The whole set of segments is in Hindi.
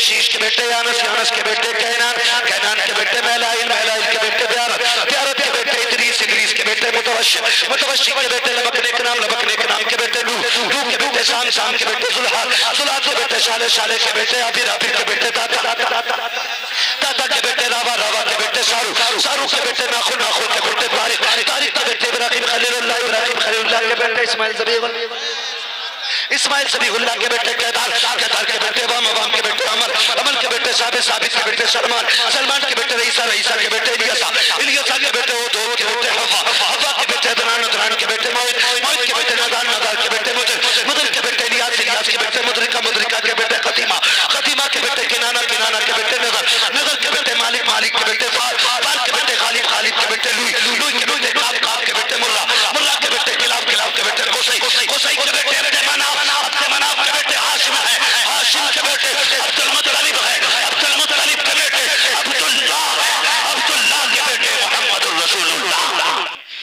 शीश के बेटे यानस, यानस के बेटे कैनान, कैनान के बेटे महलाइल, महलाइल के बेटे ब्यारत, ब्यारत के बेटे इदरीस, इदरीस के बेटे मुतवश्शिर, मुतवश्शिर के बेटे लबकने के नाम, लबकने के नाम के बेटे लूह, लूह के बेटे शाम, शाम के बेटे जुल्हाल, जुल्हाल के बेटे शाले, शाले के बेटे आबिर, आबिर के बेटे दादा, दादा के बेटे रावा, रावा के बेटे शारू, शारू के बेटे नाखुन, नाखुन के बेटे तारिक, तारिक के बेटे इब्राहिम खलीलुल्लाह, इब्राहिम खलीलुल्लाह के बेटे इस्माइल ज़बीहुल्लाह, इस्माइल ज़बीहुल्लाह के बेटे केदार, केदार के बेटे वाम, वाम के बेटे अमर, अमर के बेटे साबित, साबित के बेटे सलमान, सलमान के बेटे रईसा, रईसा के बेटे इलियासा, इलियासा के बेटे ओद, ओद के बेटे हवा, हवा के बेटे अदनान, अदनान के बेटे मोइद, मोइद के बेटे नदान, नदान के बेटे मुदर, मुदर के बेटे इलियास, इलियास के बेटे मुदरिका, मुदरिका के बेटे खतीमा, खतीमा के बेटे किनाना, किनाना के बेटे नजर, नजर के बेटे मालिक, मालिक के बेटे फाल, फाल के बेटे खालिद, खालिद के बेटे लुई, लुई के बेटे काब, काब के बेटे मुल्ला, मुल्ला के बेटे किलाब, किलाब के बेटे कोसई, कोसई के बेटे अब्दे मनाफ, अब्दे मनाफ के बेटे हाशिम है, हाशिम के बेटे अब्दुल मुत्तलिब है, अब्दुल मुत्तलिब के बेटे अब्दुल्लाह है, अब्दुल्लाह के बेटे मुहम्मदुर रसूलुल्लाह।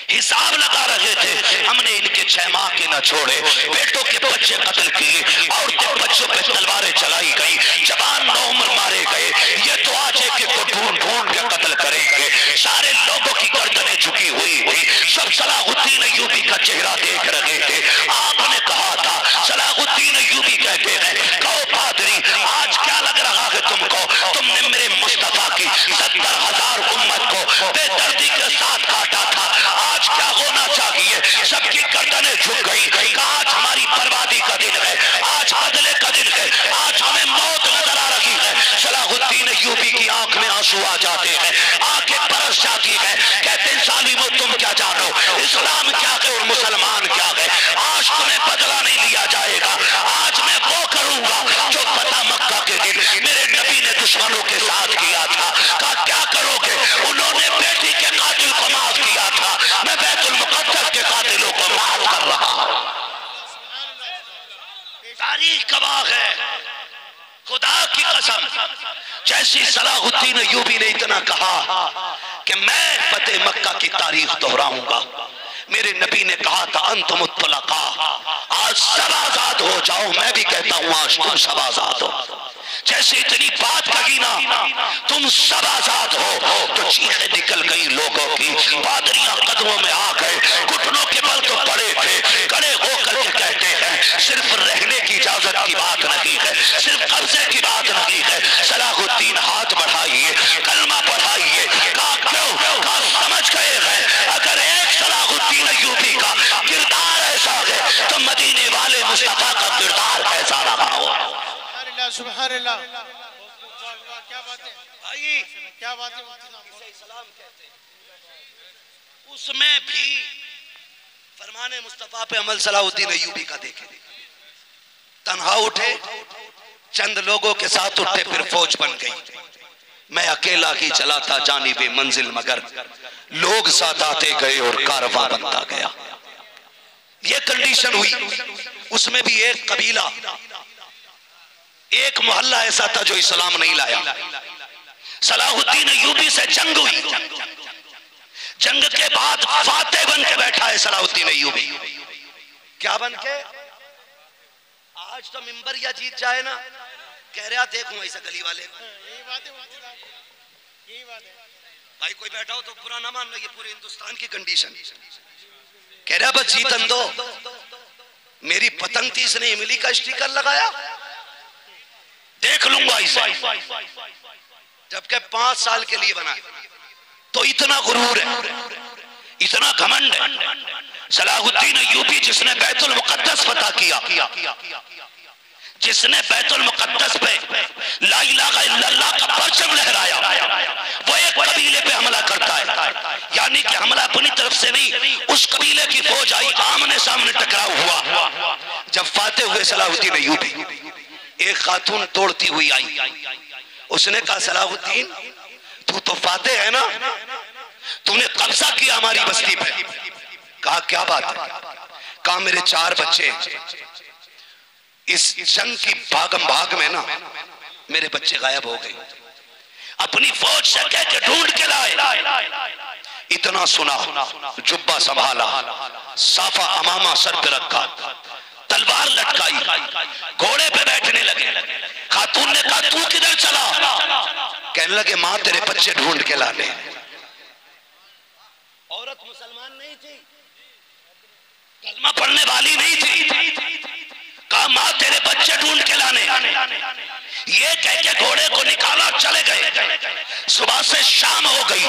हिसाब लगा रहे थे, हमने इनके 6 माह के न छोड़े, बेटों के बच्चे कत्ल किए, औरतें बच्चों पे तलवारें चलाई गई, जवान नौमर मारे गए, ये तो आज एक को ढूंढ ढूंढ के कत्ल करेंगे। सारे लोगों की गर्दनें झुकी हुई थी, सब सलाहुद्दीन अय्यूबी का चेहरा देख रहे थे। आपने कहा था, सलाहुद्दीन अय्यूबी कहते हैं, कहो पादरी आज क्या लग रहा है तुमको, तुमने मेरे मुस्तफा की 70,000 उम्मत को बेदर्दी के साथ काटा था, आज क्या होना चाहिए? सबकी गर्दनें झुक गई, आज हमारी बर्बादी का दिन है, आज बदले का दिन है, आज हमें मौत नजर आ रही है। सलाहुद्दीन अय्यूबी की आंख में आंसू आ जाते हैं, आंखें बरस जाती है, कहते हैं जालिमो तुम क्या जानो, इस्लाम क्या है और मुसलमान क्या है, आज तुम्हें बदला नहीं लिया जाएगा, आज मैं वो करूंगा जो पता मक्का के दिन मेरे नबी ने दुश्मनों के साथ किया था। कहा क्या करोगे? उन्होंने बेटी के कातिल को माफ किया था, मैं बैतुल मुक़द्दस के कातिलों को माफ कर रहा हूं। तारीख गवाह है, खुदा की कसम, जैसी सलाहुद्दीन अय्यूबी ने इतना कहा कि मैं फतेह मक्का की तारीख दोहराऊंगा, मेरे नबी ने कहा था अंतुम मुत्तलका, आज सब आजाद हो जाओ, मैं भी कहता हूं आज तुम सब आजाद हो। जैसे इतनी बात कही ना, तुम सब आजाद हो, तो चीखें निकल गई लोगों की, पादरियां कदमों में आ गए, घुटनों के बल तो पड़े थे, खड़े होकर के कहते हैं सिर्फ रहने की इजाजत की बात नहीं है, सिर्फ कब्जे की बात नहीं है, सलाहुद्दीन हाथ बढ़ाइए, कलमा पढ़ाइए। कहा क्यों? कहा समझ गए हैं अगर एक सलाहुद्दीन अय्यूबी का किरदार ऐसा है तो मदीने वाले मुस्तफा का किरदार ऐसा रहा हो। सुभान अल्लाह, क्या बात है भाई, क्या बात है। इस्लाम कहते हैं उसमें भी फरमाने मुस्तफा पे अमल सलाहुद्दीन अय्यूबी का देखे, तन्हा उठे, चंद लोगों के साथ उठे, फिर फौज बन गई, मैं अकेला ही चला था जानिबे मंजिल, मगर लोग साथ आते गए और कारवां बनता गया। ये कंडीशन हुई। उसमें भी एक कबीला, एक मोहल्ला ऐसा था जो इस्लाम नहीं लाया। सलाहुद्दीन अय्यूबी से जंग हुई, जंग के बाद फातेह बन के बैठा है सलाहुद्दीन अय्यूबी। क्या बन के? आज तो मिंबर या जीत जाए ना, कह रहा देखूं ऐसा गली वाले को, यही बात है, यही बात है भाई कोई बैठा हो तो बुरा ना मान लो, ये पूरे हिंदुस्तान की कंडीशन। कह रहा बस जीतन दो, मेरी पतंग 30 नहीं मिली का स्टिकर लगाया, देख लूंगा इसे, जबकि 5 साल के लिए बना। तो इतना गुरूर है, इतना घमंड है। सलाहुद्दीन अय्यूबी जिसने बैतुल मुक़द्दस फतह किया, जिसने बैतुल मुक़द्दस पे ला इलाहा इल्लल्लाह का परचम लहराया, वो एक कबीले पे हमला करता है, यानी कि हमला अपनी तरफ से नहीं, उस कबीले की फौज आई, आमने सामने टकराव हुआ। जब फातेह हुए सलाहुद्दीन अय्यूबी, एक खातून दौड़ती हुई आई, उसने कहा सलाहुद्दीन तू तो फातेह है ना, तूने कब्जा किया हमारी बस्ती पे। कहा क्या बात है? कहा मेरे 4 बच्चे, इस जंग की भागम भाग में ना मेरे बच्चे गायब हो गए, अपनी फौज से कह के ढूंढ के लाए। इतना सुना, जुब्बा संभाला, साफा अमामा सर पे रखा, तलवार लटकाई, घोड़े पे बैठने लगे। खातून खातून ने कहा तू किधर चला? कहने लगे माँ तेरे बच्चे ढूंढ के लाने। औरत मुसलमान नहीं थी, कलमा पढ़ने वाली नहीं थी। कहा माँ तेरे बच्चे ढूंढ के लाने। ये कह के घोड़े को निकाला, चले गए। सुबह से शाम हो गई,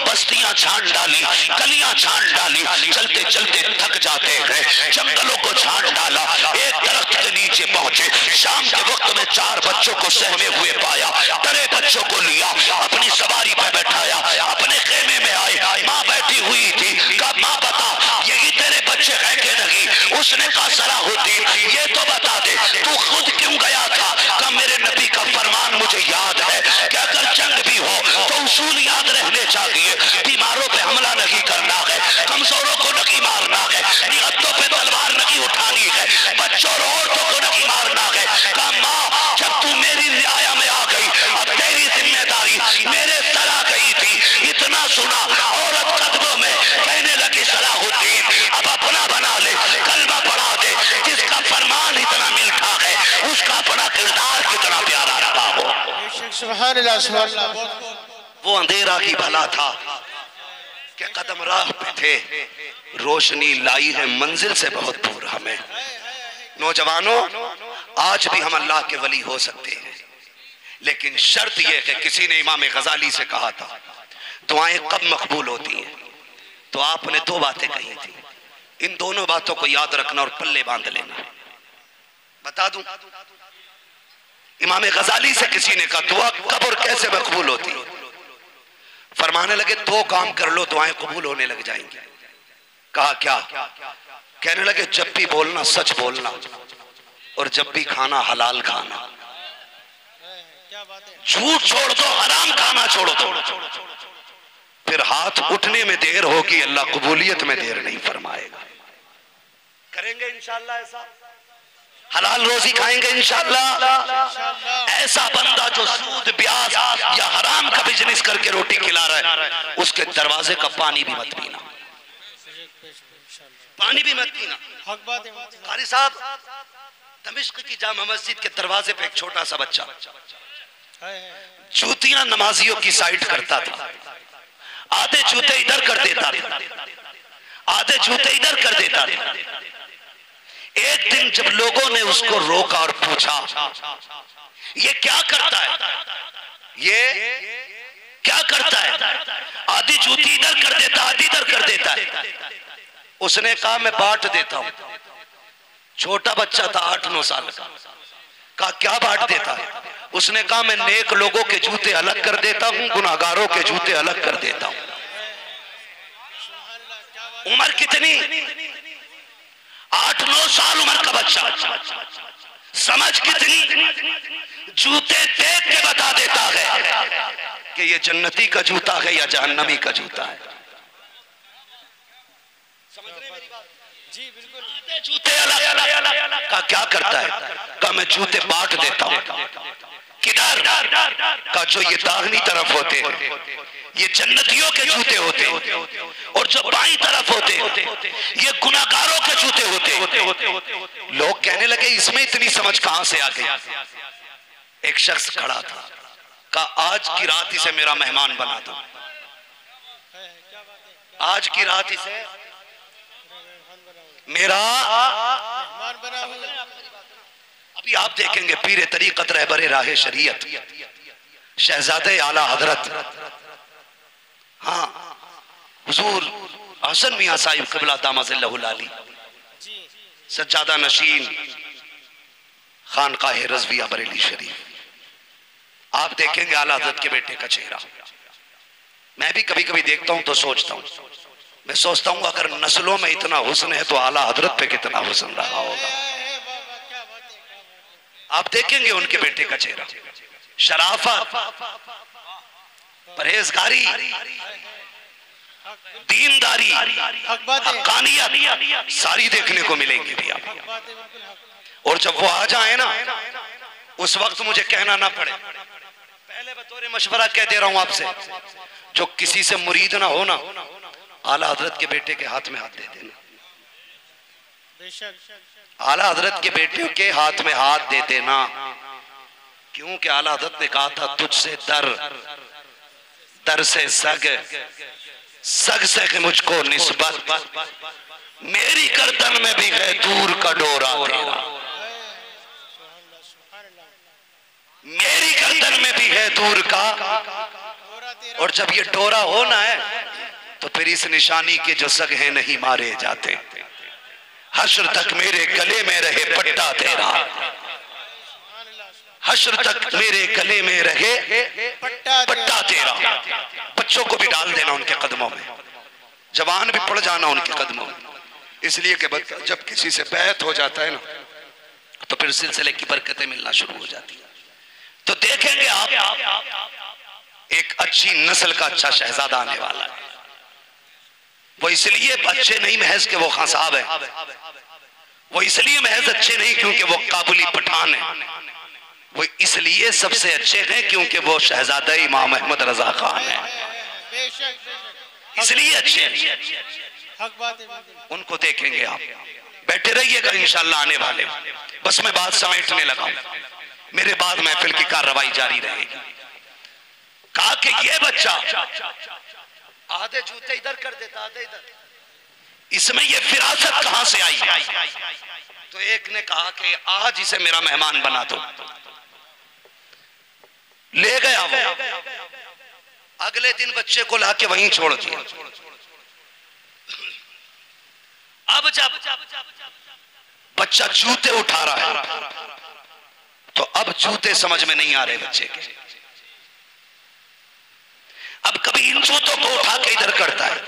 बस्तियां छान डाली, गलियां छान डाली, चलते चलते थक जाते हैं, जंगलों को छान डाला, एक दरख्त के नीचे पहुंचे। शाम के वक्त में 4 बच्चों को सहमे हुए पाया, डरे बच्चों को लिया, अपनी सवारी पर बैठाया, अपने खेमे में आए। माँ बैठी हुई थी। कहा माँ बता यही तेरे बच्चे है कि नहीं? उसने कहा सलाहुद्दीन ये तो बता दे तू खुद क्यों गया था? कहा मेरे नबी का फरमान मुझे याद है कि अगर जंग भी हो तो उसूल याद रहने चाहिए। बीमारों पे हमला नहीं करना है, कमजोरों को नहीं मारना है, निहत्तों पे तलवार नहीं उठानी है, बच्चों और औरतों को नहीं मारना है। कहा माँ जब तू मेरी रियाया में आ गई अब तेरी जिम्मेदारी मेरे सर आ गई थी। इतना सुना औरत कदमों में कहने लगी सलाहुद्दीन अब अपना बना ले, कलमा पढ़ा दे। जिसका फरमान इतना मीठा है उसका अपना किरदार कितना प्यारा रहा हो। सुभान अल्लाह, सुभान अल्लाह। वो अंधेरा ही भला था कि कदम राह पे थे, रोशनी लाई है मंजिल से बहुत दूर हमें। नौजवानों आज भी हम अल्लाह के वली हो सकते हैं, लेकिन शर्त यह है, किसी ने इमाम गजाली से कहा था दुआएं कब मकबूल होती हैं, तो आपने 2 बातें कही थी। इन दोनों बातों को याद रखना और पल्ले बांध लेना। बता दूं, इमाम गजाली से किसी ने कहा दुआ कब और कैसे मकबूल होती? फरमाने लगे 2 काम कर लो दुआएं कबूल होने लग जाएंगी। कहा क्या? कहने लगे जब भी बोलना सच बोलना और जब भी खाना हलाल खाना। झूठ छोड़ दो, हराम खाना छोड़ दो, फिर हाथ उठने में देर होगी, अल्लाह कबूलियत में देर नहीं फरमाएगा। करेंगे इंशाअल्लाह ऐसा? हलाल रोजी खाएंगे इंशाअल्लाह। ऐसा बंदा जो सूद ब्याज या हराम का बिजनेस करके रोटी खिला रहा है उसके दरवाजे का पानी भी मत पीना, पानी भी मत पीना। कारी साहब दमिश्क की जामा मस्जिद के दरवाजे पे एक छोटा सा बच्चा जूतियां नमाजियों की साइड करता था। आधे जूते इधर कर देता था, आधे जूते इधर कर देता था। एक दिन जब लोगों ने उसको रोका और पूछा ये क्या करता है, ये क्या करता है? आधी जूती इधर कर देता, आधी इधर कर देता है। उसने कहा मैं बांट देता हूं। छोटा बच्चा था 8-9 साल का। कहा क्या बांट देता है? उसने कहा मैं नेक लोगों के जूते अलग कर देता हूं, गुनाहगारों के जूते अलग कर देता हूं। उम्र कितनी? 8-9 साल उम्र का बच्चा। समझ कितनी? जूते देख के बता देता है कि ये जन्नती का जूता है या जहन्नमी का जूता है। समझ रहे मेरी बात? जी बिल्कुल। जूते अलग का क्या करता है? का मैं जूते बांट देता हूं। किधर? का जो ये दाहिनी तरफ होते हैं ये जन्नतियों के जूते होते, और जो बाईं तरफ होते ये गुनाहगारों के जूते होते। लोग कहने लगे इसमें इतनी समझ कहां से आ गई? एक शख्स खड़ा था, कहा आज की रात इसे मेरा मेहमान बना दो, आज की रात इसे मेरा मेहमान बना। अभी आप देखेंगे पीर तरीक़त रहबरे राह शरीयत शहजादे आला हजरत, हाँ हुजूर हसन मियां साहिब क़िबला दामज़िल्लहुल आली सज्जादा नशीन खानकाह रज़विया बरेली शरीफ, आप देखेंगे आला हजरत के बेटे का चेहरा। मैं भी कभी कभी देखता हूं तो सोचता हूं, मैं सोचता हूं अगर नस्लों में इतना हुस्न है तो आला हजरत पे कितना हुस्न रहा होगा। आप देखेंगे उनके बेटे का चेहरा, शराफत, परहेजगारी, दीनदारी, हक्कानियत सारी देखने को मिलेंगी भी आप। और जब वो आ जाए ना उस वक्त मुझे कहना ना पड़े, पहले बतौर मशवरा कह दे रहा हूं आपसे, जो किसी से मुरीद ना हो ना आला हजरत के बेटे के हाथ में हाथ दे देना। आला हजरत के बेटे के हाथ में हाथ दे देना, क्योंकि आला हज़रत ने कहा था तुझसे दर, दर से सग, सग से कि मुझको निस्बत, मेरी गर्दन में भी है दूर का डोरा तेरा, मेरी गर्दन में भी है दूर का। और जब ये डोरा होना है तो फिर इस निशानी के जो सग हैं नहीं मारे जाते। हश्र तक मेरे गले में रहे पट्टा तेरा, हश्र तक मेरे गले में रहे पट्टा तेरा। बच्चों को भी डाल देना उनके कदमों में, जवान भी पड़ जाना उनके कदमों में, इसलिए कि जब किसी से बैत हो जाता है ना तो फिर सिलसिले की बरकतें मिलना शुरू हो जाती है। तो देखेंगे आप एक अच्छी नस्ल का अच्छा शहजादा आने वाला है। वो इसलिए अच्छे नहीं महज के वो खान साहब है, वो इसलिए महज अच्छे नहीं क्योंकि वो काबुली पठान है, वो इसलिए सबसे अच्छे हैं क्योंकि वो शहजादा इमाम अहमद रजा खान है, इसलिए अच्छे हैं। उनको देखेंगे आप, बैठे रहिएगा इंशाअल्लाह आने वाले। बस मैं बात समेटने लगा, मेरे बाद महफिल की कार्रवाई जारी रहेगी। कहा कि ये बच्चा आधे जूते इधर कर देता, आधे इधर, इसमें ये फिरासत कहां से आई? तो एक ने कहा कि आज इसे मेरा मेहमान बना दो। ले गया वो, अगले दिन बच्चे को लाके वहीं छोड़ दिया। अब जब बच्चा जूते उठा रहा है तो अब जूते समझ में नहीं आ रहे बच्चे के। अब कभी इन जूतों को उठा के इधर करता है,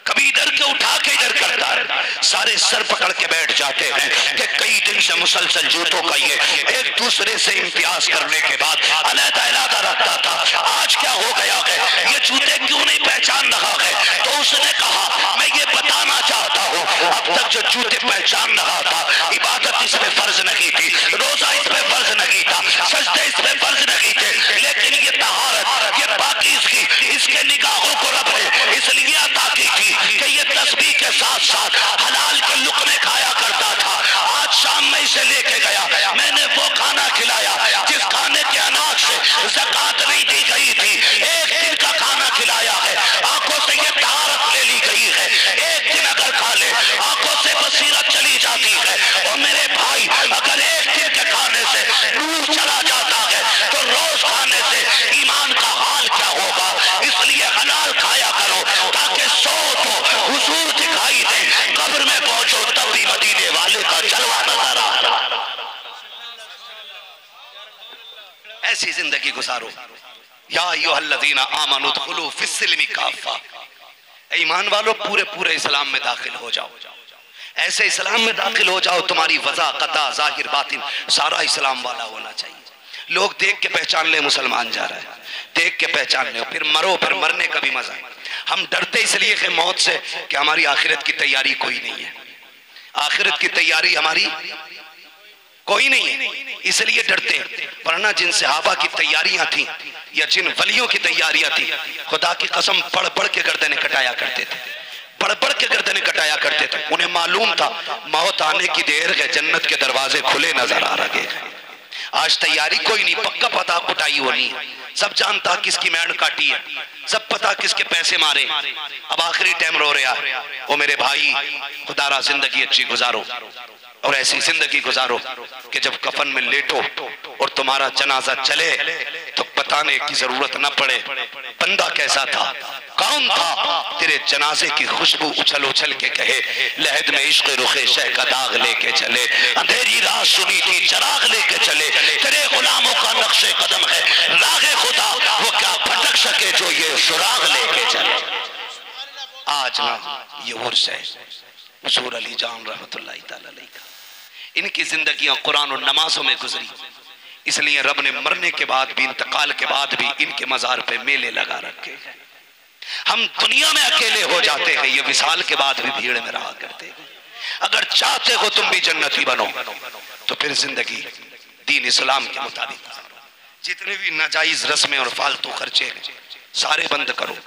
कभी इधर के उठा के इधर करता है। सारे सर पकड़ के बैठ जाते हैं कि कई दिन से मुसलसल जूतों का ये एक दूसरे से इम्तियाज करने के बाद अलग-अलग रखता था, आज क्या हो गया है, ये जूते क्यों नहीं पहचान रहा है? तो उसने कहा मैं ये बताना चाहता हूँ, अब तक जो जूते पहचान रहा था, इबादत इस पे फर्ज नहीं थी, रोजा इस पे फर्ज नहीं था, सजदे इस पे फर्ज नहीं थे, लेकिन ये तहारत, ये पाकीज़गी इसके निगाहों को रब ने इसलिए अता की थी कि ये तस्बीह के साथ साथ हलाल के लुक़मे खाया करता था। आज शाम में इसे लेके गया, मैंने वो खाना खिलाया जिस खाने के अनाज से ज़कात नहीं दी गई थी, एक दिन का खाना खिलाया है, आंखों से ये तहारत ले ली गई है। एक दिन अगर खा ले आंखों से बसीरत चली जाती है। और मेरे भाई अगर एक दिन के खाने से नूर चला जाता है तो रोज खाने से ईमान का हाल क्या होगा? इसलिए हलाल खाया करो ताकि सो तो हुजूर दिखाई दे, कब्र में पहुंचो तब भी मदीने वाले का जलवा नजर आ रहा। ऐसी जिंदगी गुजारो। या अय्युहल्लज़ीना आमनू उदखुलू फिस्सिल्मी काफ़ा, ईमान वालों पूरे पूरे इस्लाम में दाखिल हो जाओ। ऐसे इस्लाम में दाखिल हो जाओ तुम्हारी वज़ा क़ता ज़ाहिर बातिन सारा इस्लाम वाला होना चाहिए। लोग देख के पहचान ले मुसलमान जा रहा है, देख के पहचान ले, फिर मरो, फिर मरने का भी मजा है। हम डरते इसलिए कि मौत से कि हमारी आखिरत की तैयारी कोई नहीं है, आखिरत की तैयारी हमारी कोई नहीं है, इसलिए डरते हैं। वरना जिन सहाबा की तैयारियां थी या जिन वलियों की तैयारियां थी, खुदा की कसम पढ़ पढ़ के गर्दनें कटाया करते थे, पढ़ पढ़ के गर्दनें कटाया करते थे। उन्हें मालूम था मौत आने की देर है, जन्नत के दरवाजे खुले नजर आ रहे हैं। आज तैयारी कोई नहीं, पक्का पता कुटाई होनी है, सब जानता किसकी मैंड काटी है, सब पता किसके पैसे मारे। अब आखिरी टाइम रो रहा है। ओ मेरे भाई, खुदारा जिंदगी अच्छी गुजारो और ऐसी जिंदगी गुजारो कि जब कफन में लेटो और तुम्हारा जनाजा चले तो बताने की जरूरत न पड़े बंदा कैसा था, कौन था। तेरे जनाजे की खुशबू उछल उछल के कहे लहद में इश्क रुखे शह का दाग लेके चले, अंधेरी रात सुनी थी चराग लेके चले, तेरे गुलामों का नक्शे कदम है रागे खुदा, वो क्या भटक सके जो ये सुराग लेके चले। आज ना ये उर्स है हुजूर अली जान रहमतुल्लाह तआला अलैह का, इनकी जिंदगियां कुरान और नमाजों में गुजरी, इसलिए रब ने मरने के बाद भी, इंतकाल के बाद भी इनके मजार पे मेले लगा रखे हैं। हम दुनिया में अकेले हो जाते हैं, ये विसाल के बाद भी भीड़ में रहा करते हैं। अगर चाहते हो तुम भी जन्नती बनो तो फिर जिंदगी दीन इस्लाम के मुताबिक, जितने भी नाजायज रस्में और फालतू खर्चे हैं सारे बंद करो,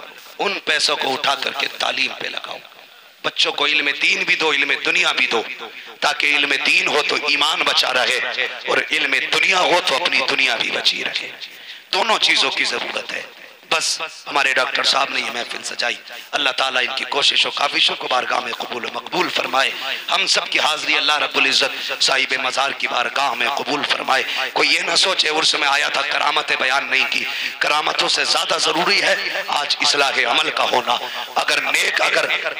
उन पैसों को उठा करके तालीम पे लगाओ, बच्चों को इल्म दीन भी दो, इल्म दुनिया भी दो, ताकि इल्म दीन हो तो ईमान बचा रहे और इल्म दुनिया हो तो अपनी दुनिया भी बची रहे। दोनों चीजों की जरूरत है। बस हमारे डॉक्टर साहब ने ये महफिल सजाई, अल्लाह ताला इनकी कोशिशों काविशों को बारगाह में कबूल मकबूल फरमाए। हम सब की हाजिरी अल्लाह रब्बुल इज्जत साहिब मज़ार की बारगाह में कबूल फरमाए। कोई ये ना सोचे उर्स में आया था करामतें बयान नहीं की, करामतों से ज्यादा जरूरी है आज इस्लाह अमल का होना। अगर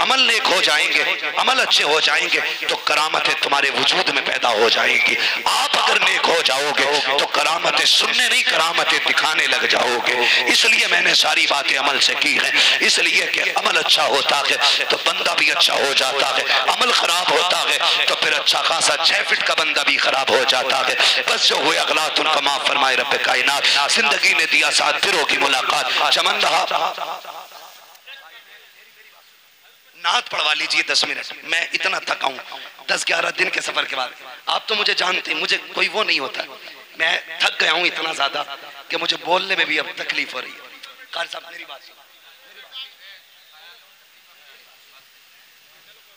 अमल नेक हो जाएंगे, अमल अच्छे हो जाएंगे तो करामतें तुम्हारे वजूद में पैदा हो जाएंगी। आप अगर नेक हो जाओगे तो करामतें सुनने नहीं, करामतें दिखाने लग जाओगे। इसलिए मैंने सारी बातें अमल से की है, इसलिए कि अमल अच्छा होता है तो बंदा भी अच्छा हो जाता है, अमल खराब होता है तो फिर अच्छा खासा 6 फीट का बंदा भी खराब हो जाता है। बस जो हुए अगलात उनका माफ फरमाए रब्बे कायनात। जिंदगी ने दिया साथ, फिर होगी मुलाकात। चमन रहा, नात पढ़वा लीजिए 10 मिनट। मैं इतना थका हूँ 10-11 दिन के सफर के बाद। आप तो मुझे जानते हैं, मुझे कोई वो नहीं होता, मैं थक गया हूँ इतना ज्यादा कि मुझे बोलने में भी अब तकलीफ हो रही है। कार साहब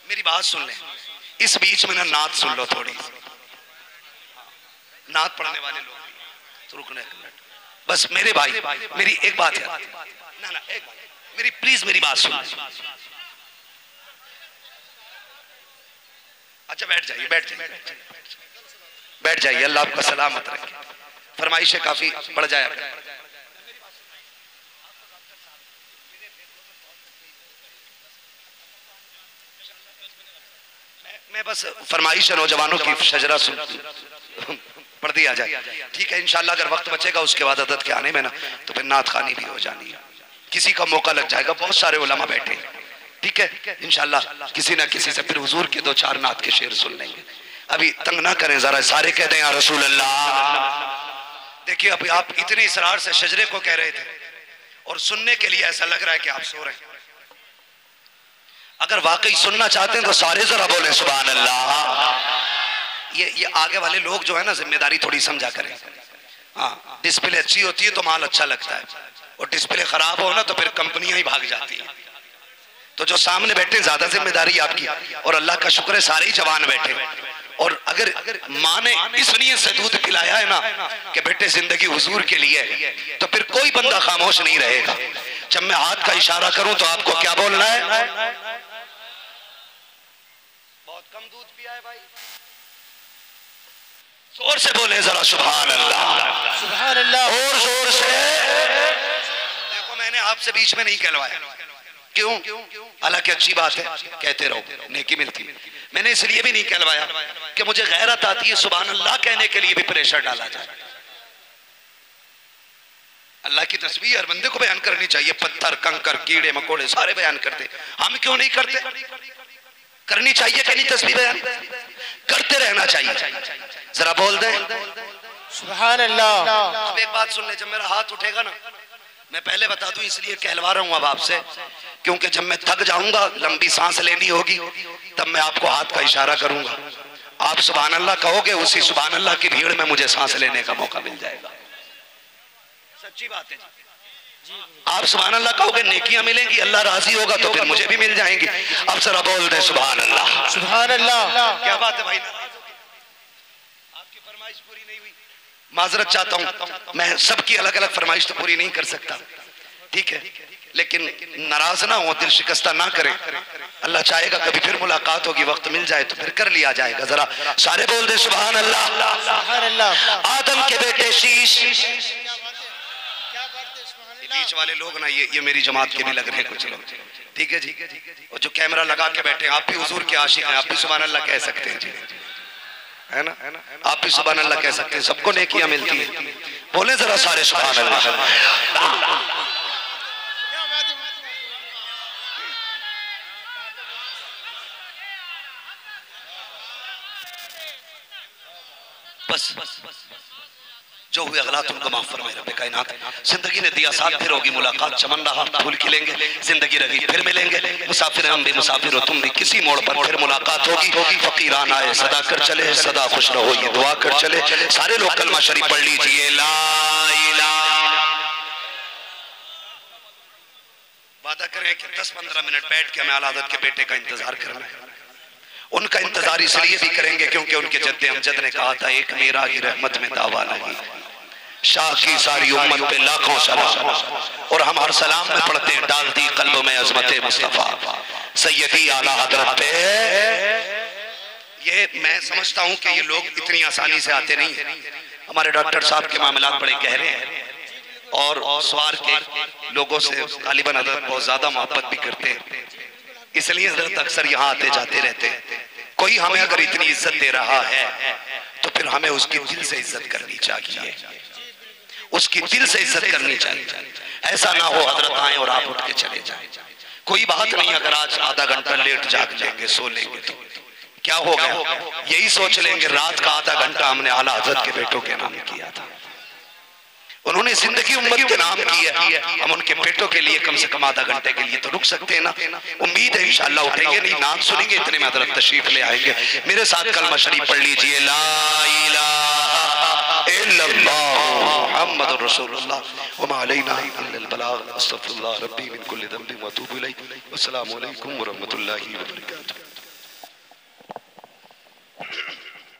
मेरी बात सुन लें, इस बीच में ना नात सुन लो थोड़ी। नात पढ़ने वाले लोग तो रुकने बस। मेरे भाई मेरी एक बात है ना एक बात मेरी, प्लीज मेरी बात सुन। अच्छा बैठ जाइए, बैठ जाइए। अल्लाह आपका सलामत रखे। फरमाइशें काफी बढ़ जाया करें। मैं बस फरमाइश नौजवानों की शजरा सुन पढ़ दिया जाए, ठीक है। इंशाल्लाह अगर वक्त बचेगा उसके बाद अदद के आने में ना तो फिर नात खानी भी हो जानी है। किसी का मौका लग जाएगा, बहुत सारे उलमा बैठे, ठीक है। इंशाल्लाह किसी ना किसी से फिर हुजूर के 2-4 नात के शेर सुन लेंगे। अभी तंग ना करें जरा, सारे कह दें या रसूल अल्लाह। देखिए अभी आप इतने इसरार से शजरे को कह रहे थे और सुनने के लिए ऐसा लग रहा है कि आप सो रहे हैं। अगर वाकई सुनना चाहते हैं तो सारे जरा बोले सुभान अल्लाह। ये आगे वाले लोग जो है ना, जिम्मेदारी थोड़ी समझा करें। हाँ, डिस्प्ले अच्छी होती है तो माल अच्छा लगता है, और डिस्प्ले खराब हो ना तो फिर कंपनियां ही भाग जाती हैं। तो जो सामने बैठे ज्यादा जिम्मेदारी आपकी, और अल्लाह का शुक्र है सारे ही जवान बैठे। और अगर माँ ने इस नीयत से दूध पिलाया है ना कि बेटे जिंदगी हुजूर के लिए है, तो फिर कोई बंदा खामोश नहीं रहेगा। जब मैं हाथ का इशारा करूं तो आपको क्या बोलना है? बहुत कम दूध पिया है भाई, जोर से बोले जरा सुभान अल्लाह, सुभान अल्लाह, और जोर से। देखो मैंने आपसे बीच में नहीं कहलवाया, क्यों? हालांकि अच्छी बात है, कहते रहो, नेकी मिलती। मैंने इसलिए भी नहीं कहलवाया कि मुझे गैरत आती है सुभान अल्लाह कहने के लिए भी प्रेशर डाला जाए। अल्लाह की तस्बीह हर बंदे को बयान करनी चाहिए। पत्थर, कंकर, कीड़े मकोड़े सारे बयान करते, हम क्यों नहीं करते? करनी चाहिए कि नहीं? तस्बीह बयान करते रहना चाहिए। जरा बोल दे सुभान अल्लाह। अब एक बात सुन ले, जब मेरा हाथ उठेगा ना, मैं पहले बता दूं इसलिए कहलवा रहा हूं अब आपसे, क्योंकि जब मैं थक जाऊंगा, लंबी सांस लेनी होगी, तब मैं आपको हाथ का इशारा करूंगा। आप सुभान अल्लाह कहोगे, उसी सुभान अल्लाह की भीड़ में मुझे सांस लेने का मौका मिल जाएगा। सच्ची बात है। आप सुभान अल्लाह कहोगे, नेकियां मिलेंगी, अल्लाह राजी होगा तो फिर मुझे भी मिल जाएंगी। अब जरा बोल दे सुभान अल्लाह, सुभान अल्लाह। क्या बात है भाई? आपकी फरमाइश पूरी नहीं हुई, माजरत चाहता हूं। मैं सबकी अलग अलग फरमाइश तो पूरी नहीं कर सकता, ठीक है, लेकिन नाराज ना हो, दिल शिकस्ता ना करें। अल्लाह चाहेगा कभी फिर मुलाकात होगी, वक्त मिल जाए तो फिर कर लिया जाएगा। जरा सारे बोल दे सुभान अल्लाह, सुभान अल्लाह। आदम के बेटे शीश। बीच वाले लोग ना, ये मेरी जमात के भी लग रहे हैं कुछ लोग, ठीक है जी। और जो कैमरा लगा के बैठे हैं, आप भी हुजूर के आशिक हैं, आप भी सुभान अल्लाह कह सकते हैं जी, है ना? आप भी सुभान अल्लाह कह सकते हैं, सबको नेकियां मिलती है। बोले जरा सारे सुभान अल्लाह। बस जो हुए अगलात उनको माफ फरमाए रब्बे कायनात। जिंदगी ने दिया साथ, फिर होगी मुलाकात। चमन रहा, फूल खिलेंगे, जिंदगी रही फिर मिलेंगे। मुसाफिर हम भी मुसाफिर हो तुम भी, किसी मोड़ पर फिर मुलाकात होगी। फकीरान आए सदा कर चले, सदा खुश रहो ये दुआ कर चले। सारे लोग कलमा शरीफ पढ़ लीजिए, ला इलाहा। वादा करें करें कि 10-15 मिनट बैठ के हमें आला हज़रत के बेटे का इंतजार करना है। उनका इंतजार इसलिए भी करेंगे क्योंकि उनके जद्दे अमजद ने कहा था, एक मेरा ही रहमत में दावा नहीं, शाह की सारी उम्मत पे लाखों सलाम। और हम हर सलाम में पढ़ते हैं, डालती कल्ब में अज़मत मुस्तफ़ा सैयदी आला हज़रत पे। ये मैं समझता हूँ कि ये लोग इतनी आसानी से आते नहीं हैं। हमारे डॉक्टर साहब के मामलात बड़े गहरे हैं और सवार के लोगों से गालिबन हज़रत बहुत ज्यादा मोहब्बत भी करते हैं, इसलिए हज़रत अक्सर यहाँ आते जाते रहते हैं। कोई हमें अगर इतनी इज्जत दे रहा है तो फिर हमें उसकी दिल से इज्जत करनी चाहिए, उसकी दिल से इज्जत करनी चाहिए। ऐसा ना हो हज़रत आए और आप उठ के चले जाए। कोई बात नहीं, अगर आज आधा घंटा लेट जाग लेंगे, सो लेंगे तो क्या हो गया, यही सोच लेंगे रात का आधा घंटा हमने आला हज़रत के बेटों के नाम किया था। उन्होंने जिंदगी उम्मत के नाम की है, हम उनके बेटों के लिए कम से कम आधा घंटे के लिए तो रुक सकते हैं ना। उम्मीद है इंशाअल्लाह उठेंगे, नहीं नाम सुनेंगे, इतने में हज़रत तशरीफ ले आएंगे। मेरे साथ कलमा शरीफ पढ़ लीजिए, ला इलाहा इल्लल्लाह मुहम्मदुर रसूलुल्लाह व मा अलैना इल्लल बलाग। अस्तगफिरुल्लाह रब्बी मिन कुल्लि ज़ंबिन व अतूबु इलैहि। अस्सलामु अलैकुम व रहमतुल्लाहि व बरकातुहू।